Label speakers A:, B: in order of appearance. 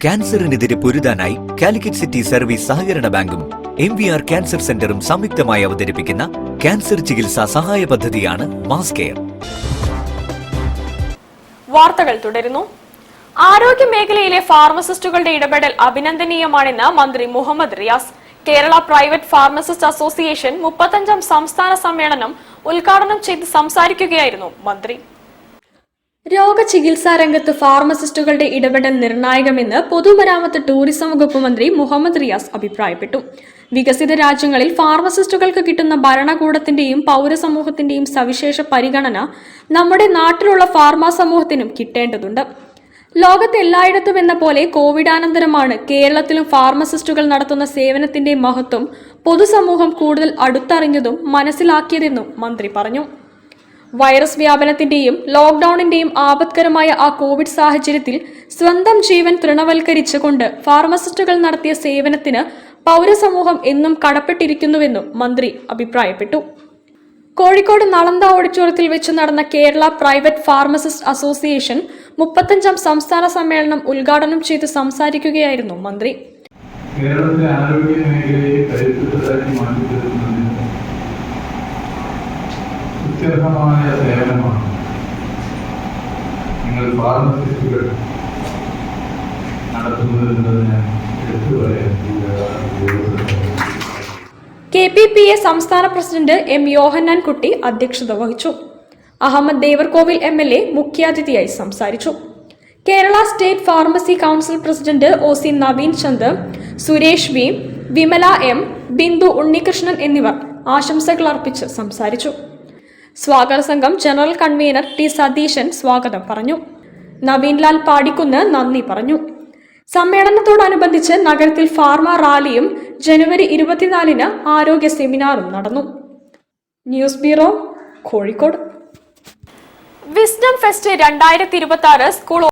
A: ക്യാൻസറിനെതിരെ പൊരുതാനായി Calicut city service സഹകരണ ബാങ്കും MVR cancer സെന്ററും സംയുക്തമായി അവതരിപ്പിക്കുന്ന ക്യാൻസർ ചികിത്സാ സഹായ പദ്ധതിയാണ് മാസ് കെയർ.
B: വാർത്തകൾ തുടരുന്നു. ആരോഗ്യ മേഖലയിലെ ഫാർമസിസ്റ്റുകളുടെ ഇടപെടൽ അഭിനന്ദനീയമാണെന്ന് മന്ത്രി Muhammad Riyas. Kerala private pharmacist association 35ാം സംസ്ഥാന സമ്മേളനം ഉദ്ഘാടനം ചെയ്ത് സംസാരിക്കുകയായിരുന്നു മന്ത്രി. രോഗചികിത്സാ രംഗത്ത് ഫാർമസിസ്റ്റുകളുടെ ഇടപെടൽ നിർണായകമെന്ന് പൊതുമരാമത്ത് ടൂറിസം വകുപ്പ് മന്ത്രി മുഹമ്മദ് റിയാസ് അഭിപ്രായപ്പെട്ടു. വികസിത രാജ്യങ്ങളിൽ ഫാർമസിസ്റ്റുകൾക്ക് കിട്ടുന്ന ഭരണകൂടത്തിന്റെയും പൗരസമൂഹത്തിന്റെയും സവിശേഷ പരിഗണന നമ്മുടെ നാട്ടിലുള്ള ഫാർമ സമൂഹത്തിനും കിട്ടേണ്ടതുണ്ട്. ലോകത്ത് എല്ലായിടത്തും എന്ന പോലെ കോവിഡാനന്തരമാണ് കേരളത്തിലും ഫാർമസിസ്റ്റുകൾ നടത്തുന്ന സേവനത്തിന്റെ മഹത്വം പൊതുസമൂഹം കൂടുതൽ അടുത്തറിഞ്ഞതും മനസ്സിലാക്കിയതെന്നും മന്ത്രി പറഞ്ഞു. വൈറസ് വ്യാപനത്തിന്റെയും ലോക്ഡൌണിന്റെയും ആപത്കരമായ ആ കോവിഡ് സാഹചര്യത്തിൽ സ്വന്തം ജീവൻ തൃണവൽക്കരിച്ചുകൊണ്ട് ഫാർമസിസ്റ്റുകൾ നടത്തിയ സേവനത്തിന് പൗരസമൂഹം എന്നും കടപ്പെട്ടിരിക്കുന്നുവെന്നും മന്ത്രി അഭിപ്രായപ്പെട്ടു. കോഴിക്കോട് നളന്ദ ഓഡിറ്റോറിയത്തിൽ വെച്ച് നടന്ന കേരള പ്രൈവറ്റ് ഫാർമസിസ്റ്റ് അസോസിയേഷൻ 35ാം സംസ്ഥാന സമ്മേളനം ഉദ്ഘാടനം ചെയ്ത് സംസാരിക്കുകയായിരുന്നു മന്ത്രി.
C: കേരളത്തിലെ ആരോഗ്യ മേഖലയെ കരുത്തുറ്റതാക്കി മാറ്റിത്തീർക്കുന്നതിന് സുത്യർഹമായ സേവനമാണ് നിങ്ങൾ ഫാർമസിസ്റ്റുകൾ നടത്തുന്നതെന്ന് ഞാൻ എടുത്തു പറയാൻ
B: KPPA സംസ്ഥാന പ്രസിഡന്റ് M. യോഹന്നാൻ കുട്ടി അധ്യക്ഷത വഹിച്ചു. അഹമ്മദ് ദേവർകോവിൽ MLA മുഖ്യാതിഥിയായി സംസാരിച്ചു. Kerala state pharmacy council president OC Naveen Chand, Suresh V, Vimala M, Bindu Unnikrishnan എന്നിവർ ആശംസകൾ അർപ്പിച്ച് സംസാരിച്ചു. സ്വാഗത സംഘം ജനറൽ കൺവീനർ T. സതീശൻ സ്വാഗതം പറഞ്ഞു. നവീൻലാൽ പാടിക്കുന്ന് നന്ദി പറഞ്ഞു. സമ്മേളനത്തോടനുബന്ധിച്ച് നഗരത്തിൽ ഫാർമ റാലിയും ജനുവരി 24-ന് ആരോഗ്യ സെമിനാറും നടന്നു. News bureau, Kozhikode. Wisdom fest 2026 school